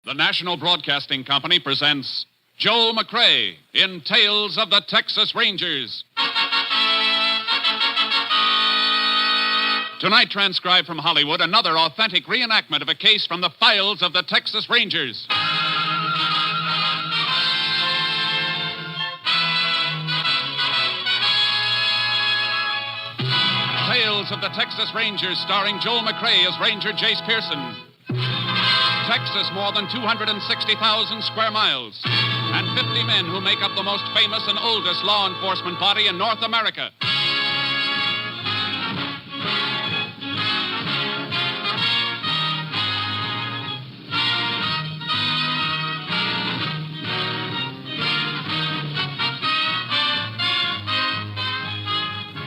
The National Broadcasting Company presents Joel McCrea in Tales of the Texas Rangers. Tonight, transcribed from Hollywood, another authentic reenactment of a case from the files of the Texas Rangers. Tales of the Texas Rangers, starring Joel McCrea as Ranger Jace Pearson. Texas, more than 260,000 square miles, and 50 men who make up the most famous and oldest law enforcement body in North America.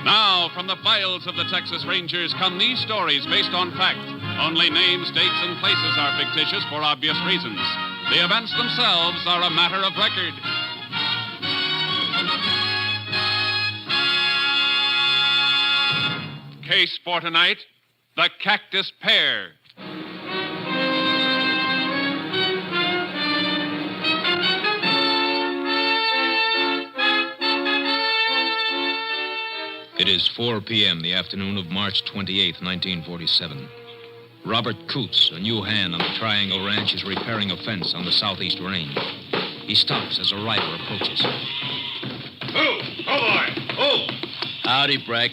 Now, from the files of the Texas Rangers come these stories based on fact. Only names, dates, and places are fictitious for obvious reasons. The events themselves are a matter of record. Case for tonight, the Cactus Pear. It is 4 p.m., the afternoon of March 28th, 1947. Robert Coots, a new hand on the Triangle Ranch, is repairing a fence on the southeast range. He stops as a rider approaches. Oh, boy. Oh. Howdy, Breck.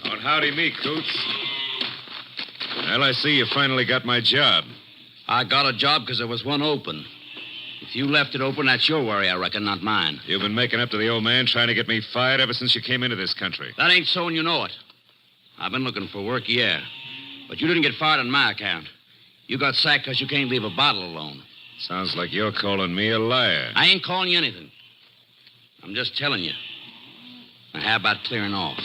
Don't howdy me, Coots. Well, I see you finally got my job. I got a job because there was one open. If you left it open, that's your worry, I reckon, not mine. You've been making up to the old man trying to get me fired ever since you came into this country. That ain't so and you know it. I've been looking for work, yeah. But you didn't get fired on my account. You got sacked because you can't leave a bottle alone. Sounds like you're calling me a liar. I ain't calling you anything. I'm just telling you. Now, how about clearing off?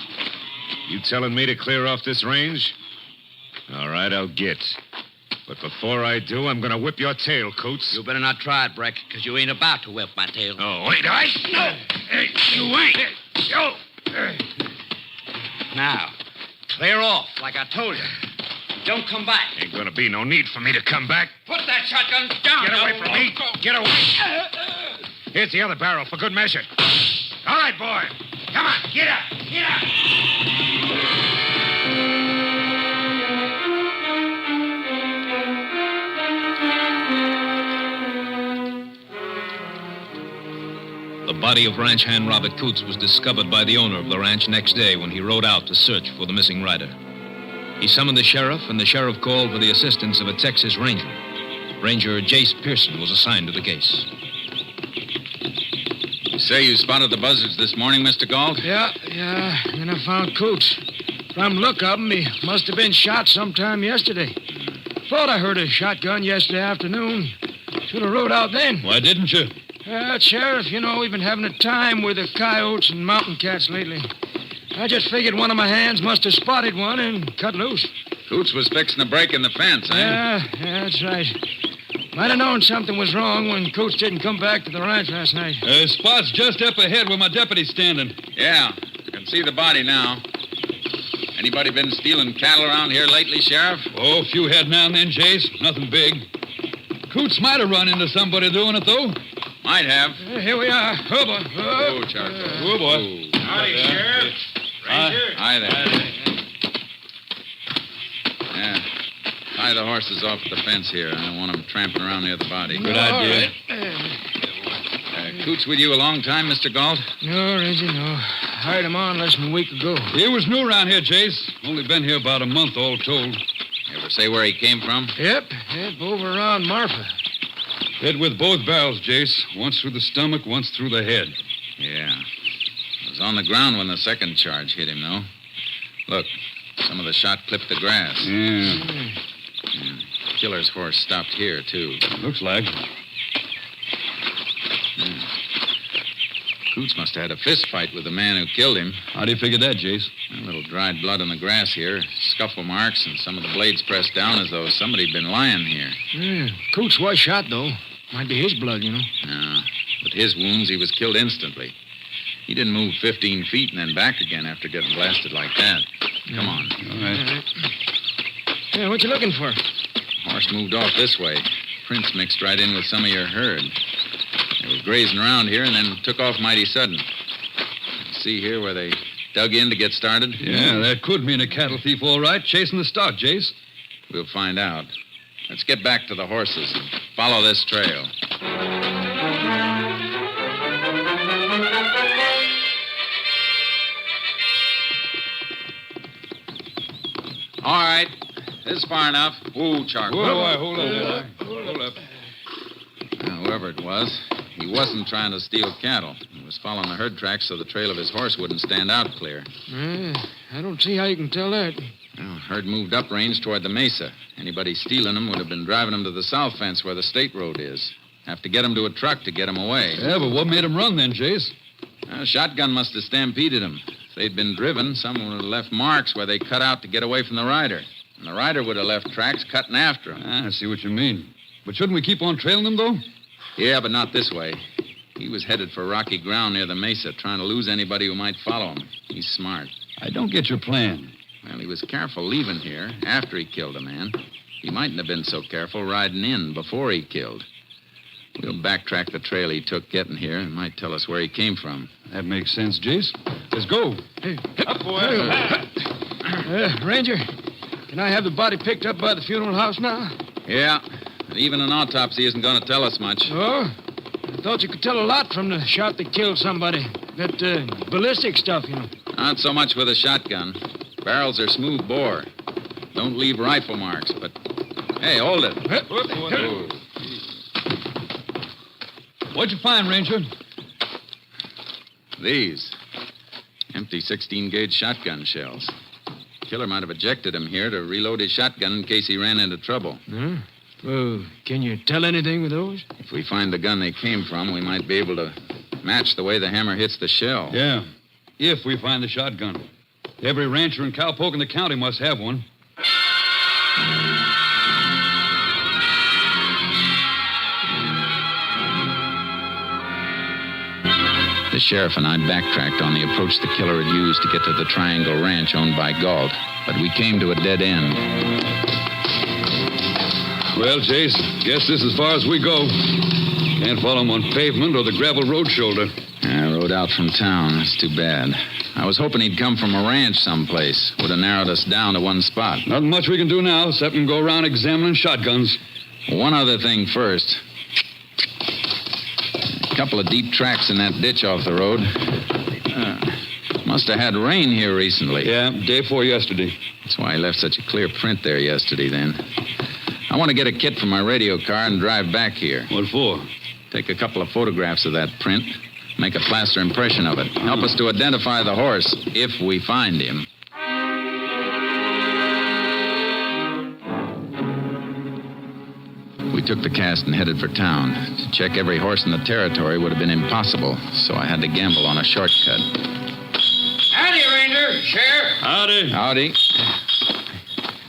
You telling me to clear off this range? All right, I'll get. But before I do, I'm going to whip your tail, Coots. You better not try it, Breck, because you ain't about to whip my tail. Oh, wait, I... No! Hey, you ain't. Yo! Now, clear off, like I told you. Don't come back. Ain't going to be no need for me to come back. Put that shotgun down. Get away from me. Get away. Here's the other barrel for good measure. All right, boy. Come on, get up. Get up. The body of ranch hand Robert Coots was discovered by the owner of the ranch next day when he rode out to search for the missing rider. He summoned the sheriff, and the sheriff called for the assistance of a Texas Ranger. Ranger Jace Pearson was assigned to the case. You say you spotted the buzzards this morning, Mr. Galt? Yeah, and I found Coots. From look of him, he must have been shot sometime yesterday. Thought I heard a shotgun yesterday afternoon. Should have rode out then. Why didn't you? Sheriff, you know, we've been having a time with the coyotes and mountain cats lately. I just figured one of my hands must have spotted one and cut loose. Coots was fixing to break in the fence, eh? Yeah, that's right. Might have known something was wrong when Coots didn't come back to the ranch last night. Spot's just up ahead where my deputy's standing. Yeah, I can see the body now. Anybody been stealing cattle around here lately, Sheriff? Oh, a few head now and then, Jace. Nothing big. Coots might have run into somebody doing it, though. Might have. Here we are. Oh, boy. Oh, Charcoal. Oh, boy. Howdy, Sheriff. Ranger. Hi there. Yeah. Tie the horses off at the fence here. I don't want them tramping around near the body. Good idea. Coots with you a long time, Mr. Galt? No, Reggie, no. Hired him on less than a week ago. He was new around here, Jace. Only been here about a month, all told. You ever say where he came from? Yep, over around Marfa. Hit with both barrels, Jace. Once through the stomach, once through the head. Yeah. Was on the ground when the second charge hit him, though. Look, some of the shot clipped the grass. Yeah. Killer's horse stopped here, too. Looks like. Coots must have had a fist fight with the man who killed him. How do you figure that, Jace? A little dried blood on the grass here, scuffle marks, and some of the blades pressed down as though somebody'd been lying here. Yeah, Coots was shot, though. Might be his blood, you know. No, with his wounds, he was killed instantly. He didn't move 15 feet and then back again after getting blasted like that. Come on. All right. Yeah, what you looking for? Horse moved off this way. Prints mixed right in with some of your herd. They was grazing around here and then took off mighty sudden. See here where they dug in to get started? Yeah, that could mean a cattle thief, all right, chasing the stock, Jace. We'll find out. Let's get back to the horses and follow this trail. All right. This is far enough. Whoa, Charlie. Whoa, hold up. Hold up. Whoever it was, he wasn't trying to steal cattle. He was following the herd tracks so the trail of his horse wouldn't stand out clear. I don't see how you can tell that. Well, herd moved up range toward the mesa. Anybody stealing them would have been driving them to the south fence where the state road is. Have to get them to a truck to get them away. Yeah, but what made him run then, Jace? A shotgun must have stampeded them. If they'd been driven, someone would have left marks where they cut out to get away from the rider. And the rider would have left tracks cutting after him. I see what you mean. But shouldn't we keep on trailing them, though? Yeah, but not this way. He was headed for rocky ground near the mesa, trying to lose anybody who might follow him. He's smart. I don't get your plan. Well, he was careful leaving here after he killed a man. He mightn't have been so careful riding in before he killed. We'll backtrack the trail he took getting here. It might tell us where he came from. That makes sense, Jace. Let's go. Hey, up, boy. Ranger, can I have the body picked up by the funeral house now? Yeah, and even an autopsy isn't going to tell us much. Oh? I thought you could tell a lot from the shot that killed somebody. That ballistic stuff, you know. Not so much with a shotgun. Barrels are smooth bore. Don't leave rifle marks, but... Hey, hold it. Oh. What'd you find, Ranger? These. Empty 16-gauge shotgun shells. Killer might have ejected him here to reload his shotgun in case he ran into trouble. Huh? Well, can you tell anything with those? If we find the gun they came from, we might be able to match the way the hammer hits the shell. Yeah, if we find the shotgun. Every rancher and cowpoke in the county must have one. The sheriff and I backtracked on the approach the killer had used to get to the Triangle Ranch owned by Galt, but we came to a dead end. Well, Jace, guess this is as far as we go. Can't follow him on pavement or the gravel road shoulder. I rode out from town. That's too bad. I was hoping he'd come from a ranch someplace. Would have narrowed us down to one spot. Nothing much we can do now except go around examining shotguns. One other thing first. A couple of deep tracks in that ditch off the road. Must have had rain here recently. Yeah, day before yesterday. That's why he left such a clear print there yesterday, then. I want to get a kit from my radio car and drive back here. What for? Take a couple of photographs of that print. Make a plaster impression of it. Help us to identify the horse, if we find him. We took the cast and headed for town. To check every horse in the territory would have been impossible, so I had to gamble on a shortcut. Howdy, Ranger. Sheriff. Howdy.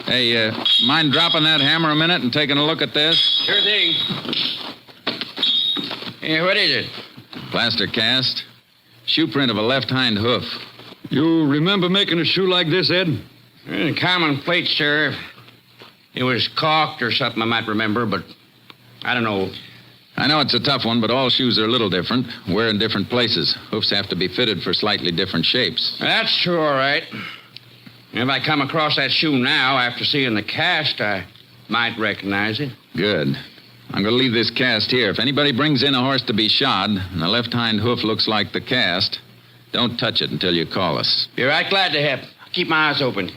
Hey, mind dropping that hammer a minute and taking a look at this? Sure thing. Hey, what is it? Plaster cast. Shoe print of a left hind hoof. You remember making a shoe like this, Ed? Common plate, Sheriff. It was caulked or something I might remember, but I don't know. I know it's a tough one, but all shoes are a little different. Wear in different places. Hoofs have to be fitted for slightly different shapes. That's true, all right. If I come across that shoe now after seeing the cast, I might recognize it. Good. I'm going to leave this cast here. If anybody brings in a horse to be shod and the left hind hoof looks like the cast, don't touch it until you call us. Be right glad to help. Keep my eyes open.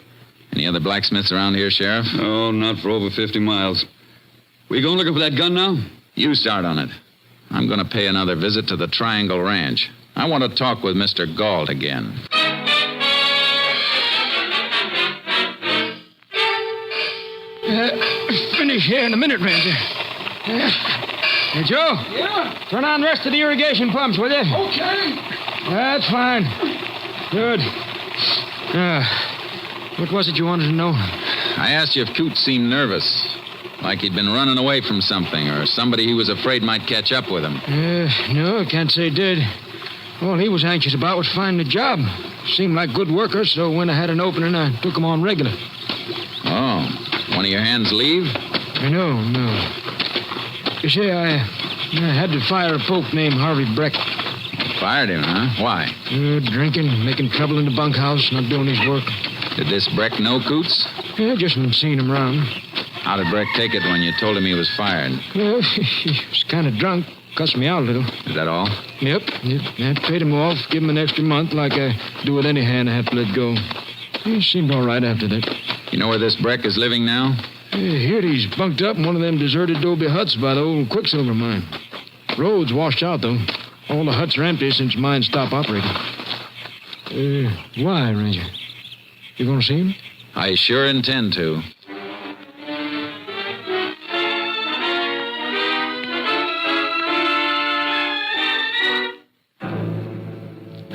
Any other blacksmiths around here, Sheriff? No, not for over 50 miles. We going looking for that gun now? You start on it. I'm going to pay another visit to the Triangle Ranch. I want to talk with Mr. Galt again. Finish here in a minute, Ranger. Hey, Joe. Yeah? Turn on the rest of the irrigation pumps, will you? Okay. That's fine. Good. What was it you wanted to know? I asked you if Coots seemed nervous. Like he'd been running away from something, or somebody he was afraid might catch up with him. No, I can't say he did. All he was anxious about was finding a job. Seemed like good workers, so when I had an opening, I took him on regular. Oh, one of your hands leave? No. You see, I had to fire a pope named Harvey Breck. Fired him, huh? Why? Drinking, making trouble in the bunkhouse, not doing his work. Did this Breck know Coots? Yeah, just been seeing him around. How did Breck take it when you told him he was fired? Well, he was kind of drunk. Cussed me out a little. Is that all? Yep. I paid him off, give him an extra month like I do with any hand I have to let go. He seemed all right after that. You know where this Breck is living now? Here he's bunked up in one of them deserted adobe huts by the old quicksilver mine. Road's washed out, though. All the huts are empty since mine stopped operating. Why, Ranger? You gonna see him? I sure intend to.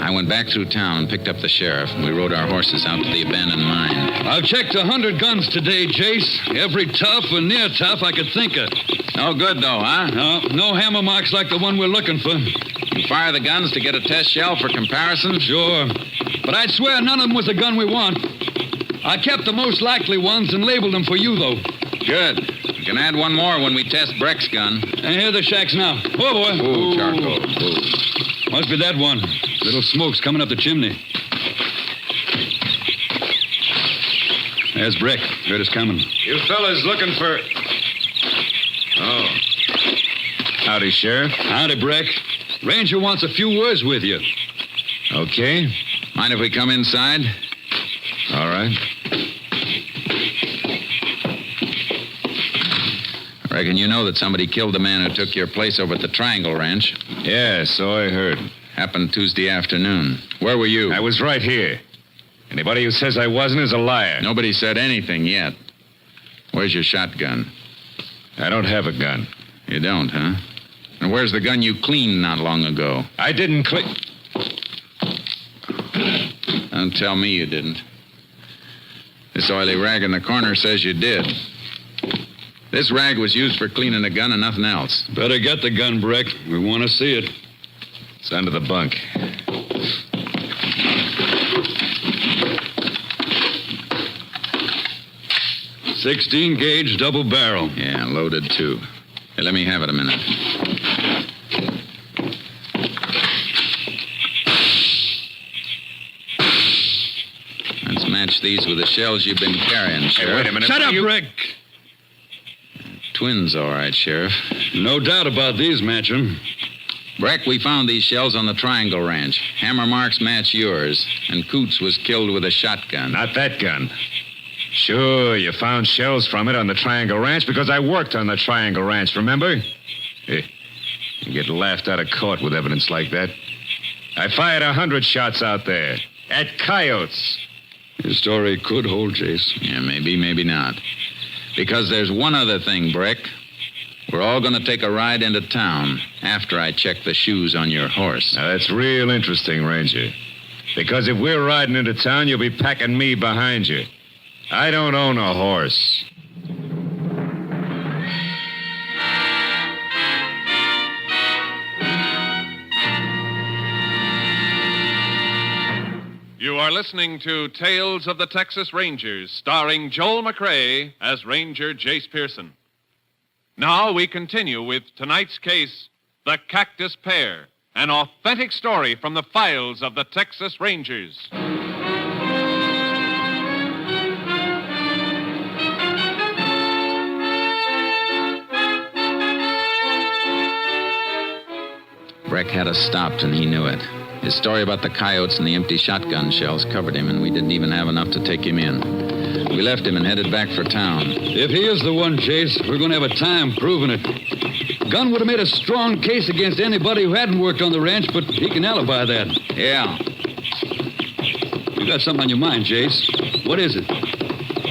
I went back through town and picked up the sheriff, and we rode our horses out to the abandoned mine. I've checked 100 guns today, Jace. Every tough and near tough I could think of. No good, though, huh? No hammer marks like the one we're looking for. You fire the guns to get a test shell for comparison? Sure. But I'd swear none of them was the gun we want. I kept the most likely ones and labeled them for you, though. Good. You can add one more when we test Breck's gun. And here are the shacks now. Oh, boy. Ooh, charcoal. Ooh. Must be that one. Little smoke's coming up the chimney. There's Breck. Heard us coming. You fellas looking for... Oh. Howdy, Sheriff. Howdy, Breck. Ranger wants a few words with you. Okay. Mind if we come inside? All right. I reckon you know that somebody killed the man who took your place over at the Triangle Ranch. Yeah, so I heard. Happened Tuesday afternoon. Where were you? I was right here. Anybody who says I wasn't is a liar. Nobody said anything yet. Where's your shotgun? I don't have a gun. You don't, huh? And where's the gun you cleaned not long ago? I didn't clean... Don't tell me you didn't. This oily rag in the corner says you did. This rag was used for cleaning a gun and nothing else. Better get the gun, Breck. We want to see it. It's under the bunk. .16 gauge double barrel. Yeah, loaded too. Hey, let me have it a minute. Let's match these with the shells you've been carrying, Sheriff. Wait a minute. Shut up, Breck. Twins, all right, Sheriff. No doubt about these matching. Breck, we found these shells on the Triangle Ranch. Hammer marks match yours, and Coots was killed with a shotgun. Not that gun. Sure, you found shells from it on the Triangle Ranch because I worked on the Triangle Ranch, remember? You get laughed out of court with evidence like that. I fired 100 shots out there. At coyotes. Your story could hold, Jace. Yeah, maybe, maybe not. Because there's one other thing, Breck. We're all going to take a ride into town after I check the shoes on your horse. Now, that's real interesting, Ranger. Because if we're riding into town, you'll be packing me behind you. I don't own a horse. You are listening to Tales of the Texas Rangers, starring Joel McCrea as Ranger Jace Pearson. Now we continue with tonight's case, The Cactus Pear, an authentic story from the files of the Texas Rangers. Breck had us stopped, and he knew it. His story about the coyotes and the empty shotgun shells covered him, and we didn't even have enough to take him in. We left him and headed back for town. If he is the one, Jace, we're going to have a time proving it. Gunn would have made a strong case against anybody who hadn't worked on the ranch, but he can alibi that. Yeah. You got something on your mind, Jace. What is it?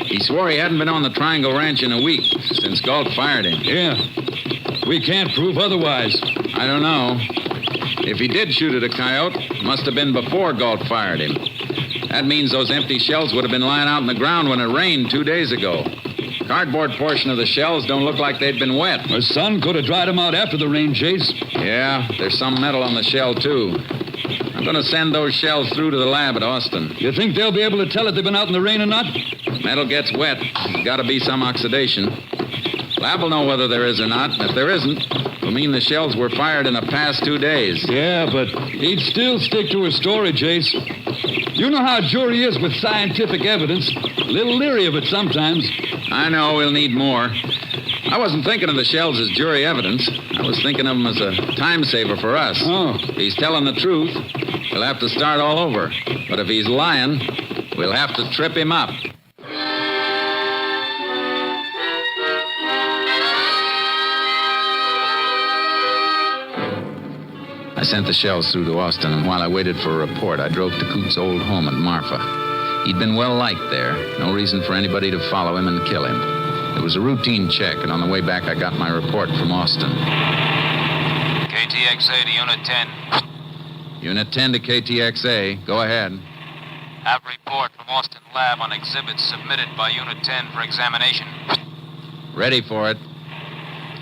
He swore he hadn't been on the Triangle Ranch in a week, since Galt fired him. Yeah. We can't prove otherwise. I don't know. If he did shoot at a coyote, it must have been before Galt fired him. That means those empty shells would have been lying out in the ground when it rained 2 days ago. Cardboard portion of the shells don't look like they'd been wet. The sun could have dried them out after the rain, Jace. Yeah, there's some metal on the shell, too. I'm going to send those shells through to the lab at Austin. You think they'll be able to tell if they've been out in the rain or not? Metal gets wet. There's got to be some oxidation. Lab will know whether there is or not, and if there isn't, it'll mean the shells were fired in the past 2 days. Yeah, but he'd still stick to his story, Jace. You know how a jury is with scientific evidence. A little leery of it sometimes. I know we'll need more. I wasn't thinking of the shells as jury evidence. I was thinking of them as a time saver for us. Oh. If he's telling the truth, we'll have to start all over. But if he's lying, we'll have to trip him up. I sent the shells through to Austin, and while I waited for a report, I drove to Coots' old home in Marfa. He'd been well liked there. No reason for anybody to follow him and kill him. It was a routine check, and on the way back, I got my report from Austin. KTXA to Unit 10. Unit 10 to KTXA. Go ahead. Have report from Austin Lab on exhibits submitted by Unit 10 for examination. Ready for it.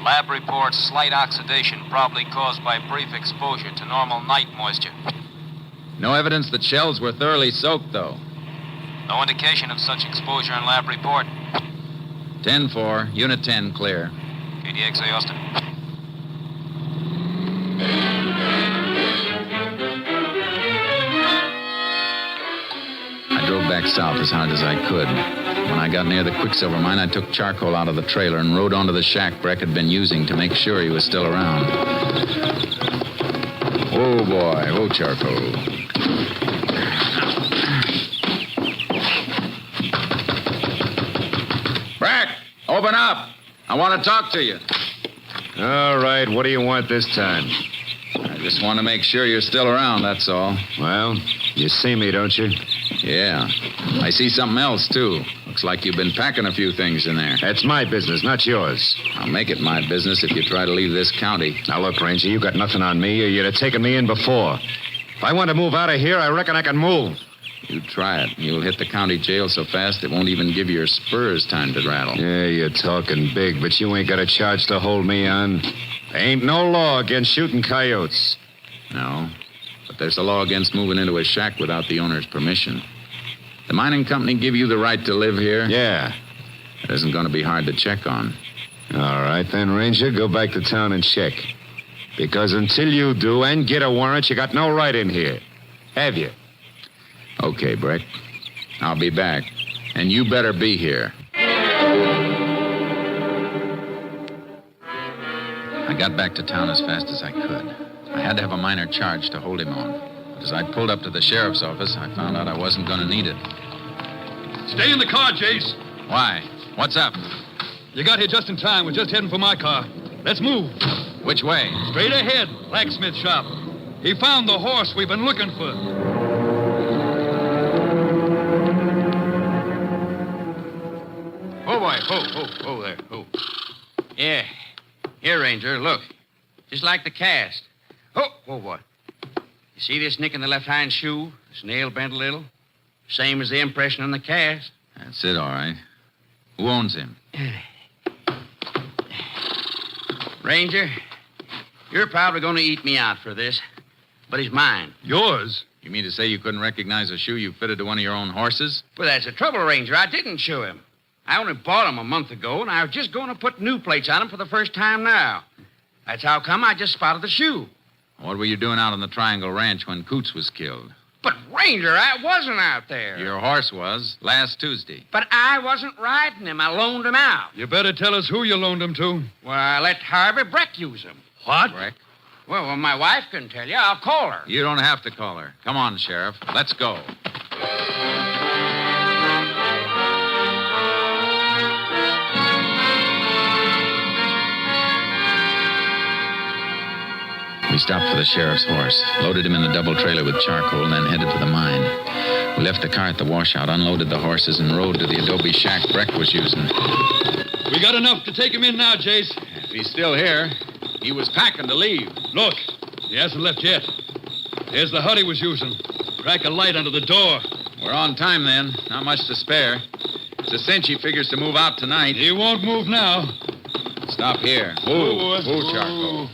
Lab reports slight oxidation, probably caused by brief exposure to normal night moisture. No evidence that shells were thoroughly soaked, though. No indication of such exposure in lab report. 10-4. Unit 10, clear. KTXA Austin. I drove back south as hard as I could. When I got near the Quicksilver mine, I took charcoal out of the trailer and rode onto the shack Breck had been using to make sure he was still around. Oh, boy. Oh, charcoal. Breck, open up. I want to talk to you. All right, what do you want this time? I just want to make sure you're still around, that's all. Well, you see me, don't you? Yeah. I see something else, too. Looks like you've been packing a few things in there. That's my business, not yours. I'll make it my business if you try to leave this county. Now, look, Ranger, you got nothing on me, or you'd have taken me in before. If I want to move out of here, I reckon I can move. You try it. You'll hit the county jail so fast it won't even give your spurs time to rattle. Yeah, you're talking big, but you ain't got a charge to hold me on. There ain't no law against shooting coyotes. No, but there's a law against moving into a shack without the owner's permission. The mining company give you the right to live here? Yeah. It isn't going to be hard to check on. All right, then, Ranger, go back to town and check. Because until you do and get a warrant, you got no right in here. Have you? Okay, Breck. I'll be back. And you better be here. I got back to town as fast as I could. I had to have a minor charge to hold him on. But as I pulled up to the sheriff's office, I found out I wasn't going to need it. Stay in the car, Jace. Why? What's up? You got here just in time. We're just heading for my car. Let's move. Which way? Straight ahead, blacksmith shop. He found the horse we've been looking for. Oh, boy. Oh, there. Oh. Yeah. Here, Ranger, look. Just like the cast. Oh, boy. You see this nick in the left hind shoe? This nail bent a little? Same as the impression on the cast. That's it, all right. Who owns him? Ranger, you're probably going to eat me out for this, but he's mine. Yours? You mean to say you couldn't recognize a shoe you fitted to one of your own horses? Well, that's the trouble, Ranger. I didn't show him. I only bought him a month ago, and I was just going to put new plates on him for the first time now. That's how come I just spotted the shoe. What were you doing out on the Triangle Ranch when Coots was killed? But, Ranger, I wasn't out there. Your horse was last Tuesday. But I wasn't riding him. I loaned him out. You better tell us who you loaned him to. Well, I let Harvey Breck use him. What? Breck? Well, my wife can tell you. I'll call her. You don't have to call her. Come on, Sheriff. Let's go. We stopped for the sheriff's horse, loaded him in the double trailer with charcoal, and then headed for the mine. We left the car at the washout, unloaded the horses, and rode to the adobe shack Breck was using. We got enough to take him in now, Jace. If he's still here, he was packing to leave. Look, he hasn't left yet. There's the hut he was using. Crack a light under the door. We're on time, then. Not much to spare. It's a cinch he figures to move out tonight. He won't move now. Stop here. Move. Move, charcoal.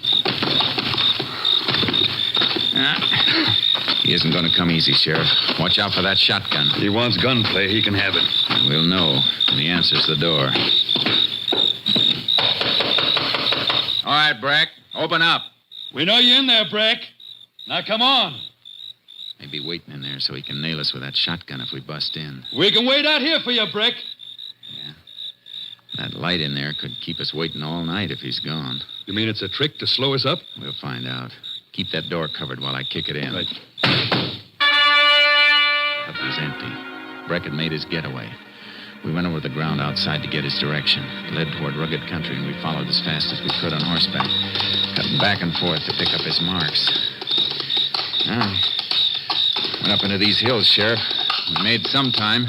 He isn't going to come easy, Sheriff. Watch out for that shotgun. He wants gunplay. He can have it. We'll know when he answers the door. All right, Breck. Open up. We know you're in there, Breck. Now come on. Maybe waiting in there so he can nail us with that shotgun if we bust in. We can wait out here for you, Breck. That light in there could keep us waiting all night if he's gone. You mean it's a trick to slow us up? We'll find out. Keep that door covered while I kick it in. Right. Hut was empty. Breck had made his getaway. We went over the ground outside to get his direction. It led toward rugged country, and we followed as fast as we could on horseback, cutting back and forth to pick up his marks. Went up into these hills, Sheriff. We made some time.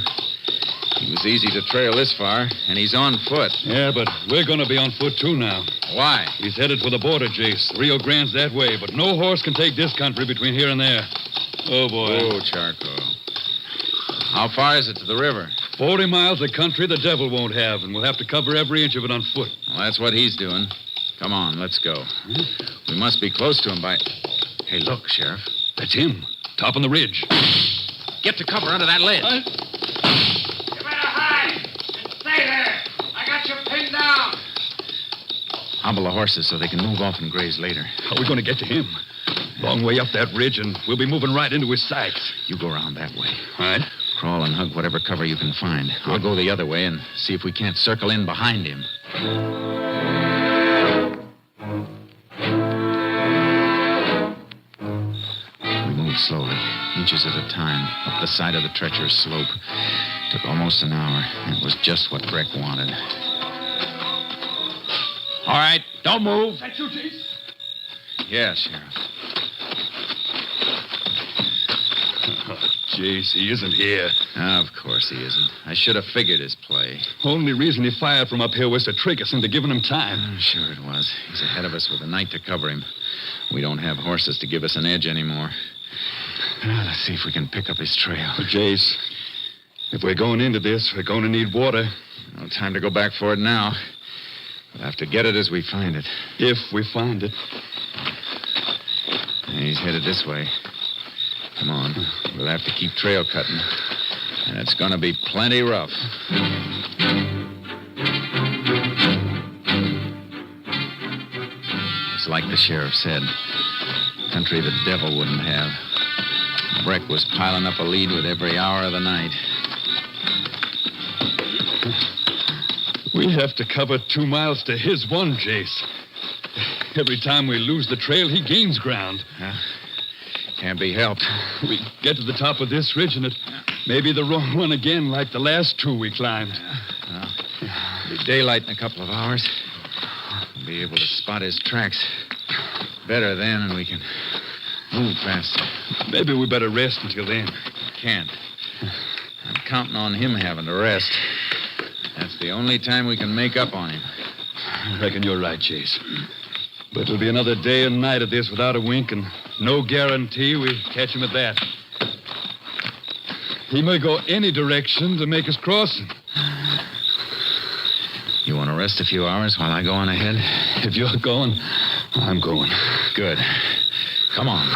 It was easy to trail this far, and he's on foot. Yeah, but we're going to be on foot, too, now. Why? He's headed for the border, Jace. Rio Grande's that way, but no horse can take this country between here and there. Oh, boy. Oh, charcoal. How far is it to the river? 40 miles of country the devil won't have, and we'll have to cover every inch of it on foot. Well, that's what he's doing. Come on, let's go. We must be close to him by... Hey, look, Sheriff. That's him, top on the ridge. Get to cover under that ledge. You better hide and stay there. I got you pinned down. Hobble the horses so they can move off and graze later. How are we going to get to him? Long way up that ridge, and we'll be moving right into his sights. You go around that way. All right. Crawl and hug whatever cover you can find. I'll go the other way and see if we can't circle in behind him. We moved slowly, inches at a time, up the side of the treacherous slope. Took almost an hour, and it was just what Breck wanted. All right, don't move. That's you, Jace? Yeah, Sheriff. Jace, he isn't here. Of course he isn't. I should have figured his play. Only reason he fired from up here was to trick us into giving him time. Sure it was. He's ahead of us with the night to cover him. We don't have horses to give us an edge anymore. Now, let's see if we can pick up his trail. But, Jace, if we're going into this, we're going to need water. No time to go back for it now. We'll have to get it as we find it. If we find it. He's headed this way. Come on. We'll have to keep trail cutting. And it's going to be plenty rough. It's like the sheriff said. Country the devil wouldn't have. Breck was piling up a lead with every hour of the night. We have to cover 2 miles to his one, Jace. Every time we lose the trail, he gains ground. Can't be helped. We get to the top of this ridge, and it may be the wrong one again, like the last two we climbed. It'll be daylight in a couple of hours. We'll be able to spot his tracks better then, and we can move faster. Maybe we better rest until then. Can't. I'm counting on him having to rest. That's the only time we can make up on him. I reckon you're right, Chase. But it'll be another day and night of this without a wink, and no guarantee we catch him at that. He may go any direction to make us cross him. You want to rest a few hours while I go on ahead? If you're going, I'm going. Good. Come on.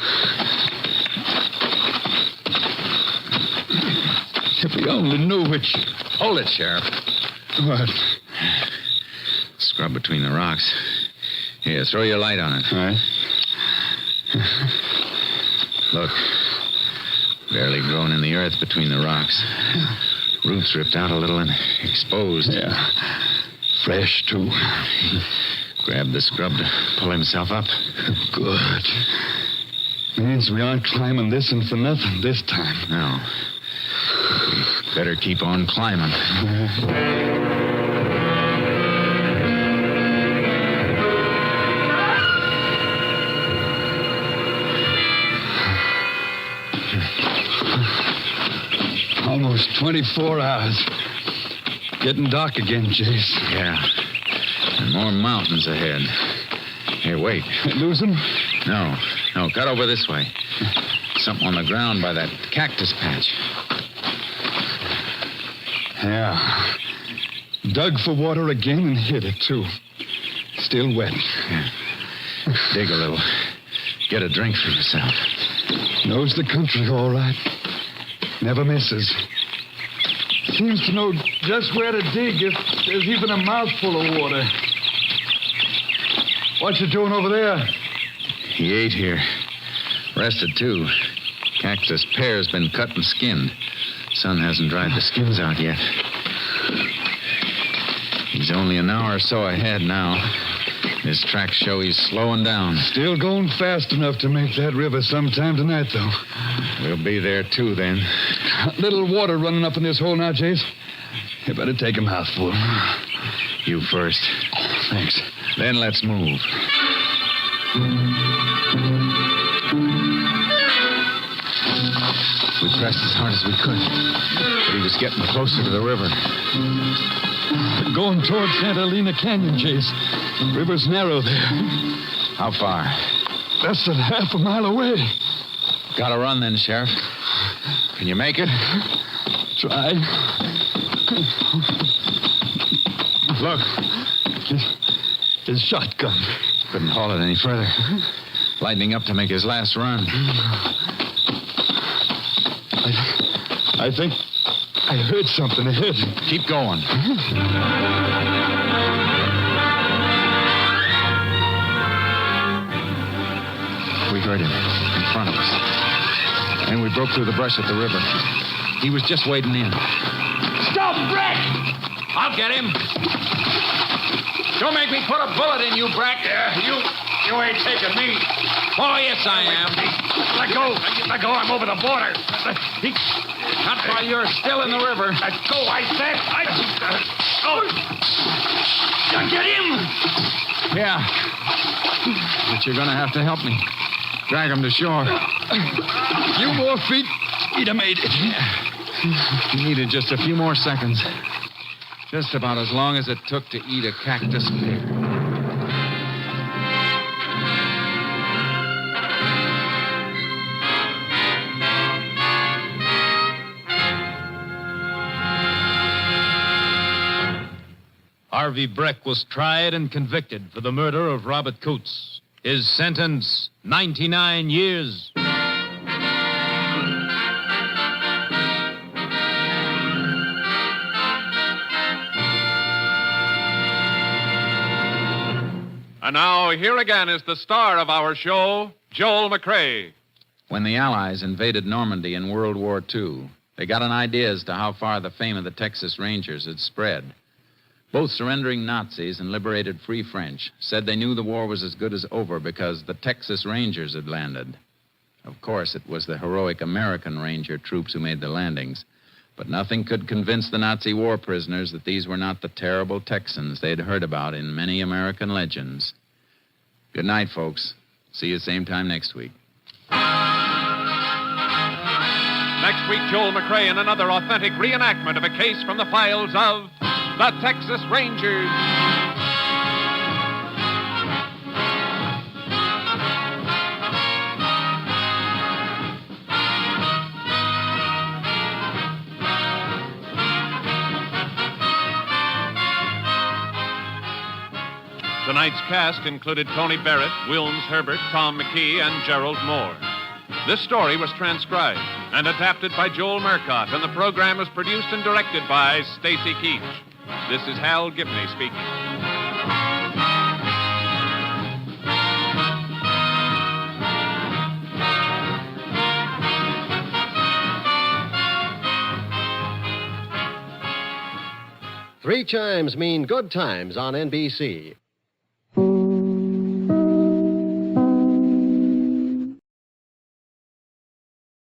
If we only knew which... Hold it, Sheriff. What? Scrub between the rocks. Here, throw your light on it. All right. Look. Barely grown in the earth between the rocks. Roots ripped out a little and exposed. Yeah. Fresh, too. Grabbed the scrub to pull himself up. Good. Means we aren't climbing this one for nothing this time. No. We better keep on climbing. Almost 24 hours. Getting dark again, Jace. Yeah. And more mountains ahead. Here, wait. Lose him? No. No, cut over this way. Something on the ground by that cactus patch. Yeah. Dug for water again and hit it, too. Still wet. Yeah. Dig a little. Get a drink for yourself. Knows the country all right. Never misses. Seems to know just where to dig if there's even a mouthful of water. What's you doing over there? He ate here. Rested, too. Cactus Pear's been cut and skinned. Sun hasn't dried the skins out yet. He's only an hour or so ahead now. His tracks show he's slowing down. Still going fast enough to make that river sometime tonight, though. We'll be there, too, then. Little water running up in this hole now, Chase. You better take a mouthful. You first. Thanks. Then let's move. We pressed as hard as we could, but he was getting closer to the river. Going towards Santa Elena Canyon, Chase. River's narrow there. How far? Less than half a mile away. Gotta run then, Sheriff. Can you make it? Try. Look. His shotgun. Couldn't haul it any further. Lightening up to make his last run. I think I heard something ahead. Keep going. We heard him in front of us. And we broke through the brush at the river. He was just wading in. Stop, Breck! I'll get him. Don't make me put a bullet in you, Breck. You ain't taking me. Oh, yes, I am. Let go. Let go. I'm over the border. Not while you're still in the river. Let go, I said. Get him. Yeah. But you're gonna have to help me. Drag him to shore. Few more feet, he'd have made it. He needed just a few more seconds. Just about as long as it took to eat a cactus pear. Harvey Breck was tried and convicted for the murder of Robert Coots. His sentence, 99 years. And now, here again is the star of our show, Joel McCrea. When the Allies invaded Normandy in World War II, they got an idea as to how far the fame of the Texas Rangers had spread. Both surrendering Nazis and liberated Free French said they knew the war was as good as over because the Texas Rangers had landed. Of course, it was the heroic American Ranger troops who made the landings. But nothing could convince the Nazi war prisoners that these were not the terrible Texans they'd heard about in many American legends. Good night, folks. See you same time next week. Next week, Joel McCrea in another authentic reenactment of a case from the files of the Texas Rangers. Tonight's cast included Tony Barrett, Wilms Herbert, Tom McKee, and Gerald Moore. This story was transcribed and adapted by Joel Murcott, and the program was produced and directed by Stacy Keach. This is Hal Gibney speaking. Three chimes mean good times on NBC.